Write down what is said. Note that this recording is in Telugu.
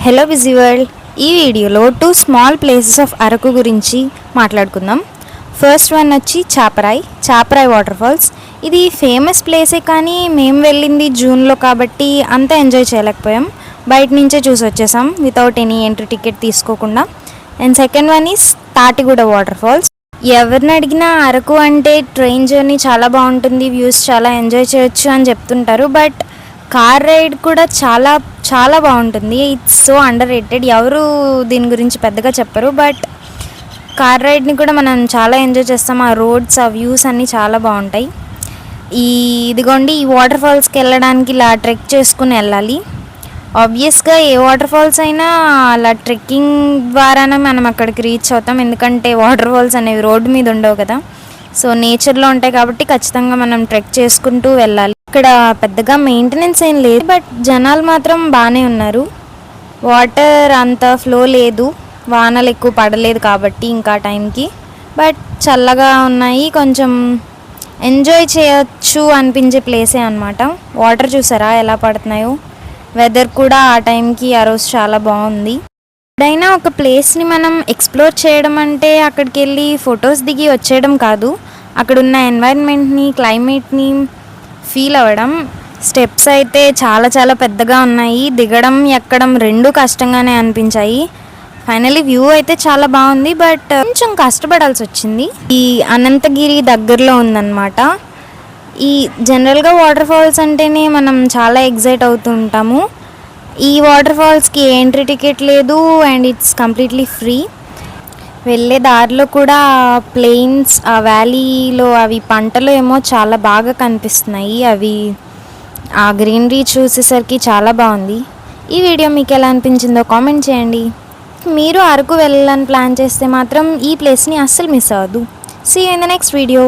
Hello busy world. ఈ వీడియోలో 2 స్మాల్ ప్లేసెస్ ఆఫ్ అరకు గురించి మాట్లాడుకుందాం. ఫస్ట్ వన్ వచ్చి చాపరాయ్ వాటర్ ఫాల్స్. ఇది ఫేమస్ ప్లేసే కానీ మేము వెళ్ళింది జూన్లో కాబట్టి అంత ఎంజాయ్ చేయలేకపోయాం. బయట నుంచే చూసి వచ్చేసాం వితౌట్ ఎనీ ఎంట్రీ టికెట్ తీసుకోకుండా. And second one is Tatiguda water falls. ఎవరిని అడిగినా అరకు అంటే ట్రైన్ జర్నీ చాలా బాగుంటుంది, వ్యూస్ చాలా ఎంజాయ్ చేయొచ్చు అని చెప్తుంటారు. బట్ కార్ రైడ్ కూడా చాలా చాలా బాగుంటుంది. It's so under rated. ఎవరు దీని గురించి పెద్దగా చెప్పరు, బట్ కార్ రైడ్ని కూడా మనం చాలా ఎంజాయ్ చేస్తాం. ఆ రోడ్స్, ఆ వ్యూస్ అన్నీ చాలా బాగుంటాయి. ఇదిగోండి, ఈ వాటర్ ఫాల్స్కి వెళ్ళడానికి ఇలా ట్రెక్ చేసుకుని వెళ్ళాలి. ఆబ్వియస్గా ఏ వాటర్ ఫాల్స్ అయినా అలా ట్రెక్కింగ్ ద్వారానే మనం అక్కడికి రీచ్ అవుతాం. ఎందుకంటే వాటర్ ఫాల్స్ అనేవి రోడ్డు మీద ఉండవు కదా, సో నేచర్లో ఉంటాయి కాబట్టి ఖచ్చితంగా మనం ట్రెక్ చేసుకుంటూ వెళ్ళాలి. ఇక్కడ పెద్దగా మెయింటెనెన్స్ ఏం లేదు, బట్ జనాలు మాత్రం బాగానే ఉన్నారు. వాటర్ అంత ఫ్లో లేదు, వానలు ఎక్కువ పడలేదు కాబట్టి ఇంకా టైంకి. బట్ చల్లగా ఉన్నాయి, కొంచెం ఎంజాయ్ చేయొచ్చు అనిపించే ప్లేసే అనమాట. వాటర్ చూసారా ఎలా పడుతున్నాయో. వెదర్ కూడా ఆ టైంకి ఆ రోజు చాలా బాగుంది. ఎప్పుడైనా ఒక ప్లేస్ని మనం ఎక్స్ప్లోర్ చేయడం అంటే అక్కడికి వెళ్ళి ఫొటోస్ దిగి వచ్చేయడం కాదు, అక్కడున్న ఎన్వైరన్మెంట్ని, క్లైమేట్ని ఫీల్ అవ్వడం. స్టెప్స్ అయితే చాలా చాలా పెద్దగా ఉన్నాయి, దిగడం ఎక్కడం రెండూ కష్టంగానే అనిపించాయి. ఫైనలీ వ్యూ అయితే చాలా బాగుంది, బట్ కొంచెం కష్టపడాల్సి వచ్చింది. ఈ అనంతగిరి దగ్గరలో ఉందన్నమాట. ఈ జనరల్గా వాటర్ ఫాల్స్ అంటేనే మనం చాలా ఎగ్జైట్ అవుతూ ఉంటాము. ఈ వాటర్ ఫాల్స్కి ఎంట్రీ టికెట్ లేదు అండ్ ఇట్స్ కంప్లీట్లీ ఫ్రీ. వెళ్ళే దారిలో కూడా ప్లెయిన్స్, ఆ వ్యాలీలో అవి పంటలు ఏమో చాలా బాగా కనిపిస్తున్నాయి. అవి ఆ గ్రీనరీ చూసేసరికి చాలా బాగుంది. ఈ వీడియో మీకు ఎలా అనిపించిందో కామెంట్ చేయండి. మీరు అరకు వెళ్ళాలని ప్లాన్ చేస్తే మాత్రం ఈ ప్లేస్ని అస్సలు మిస్ అవ్వద్దు. See you in the next video.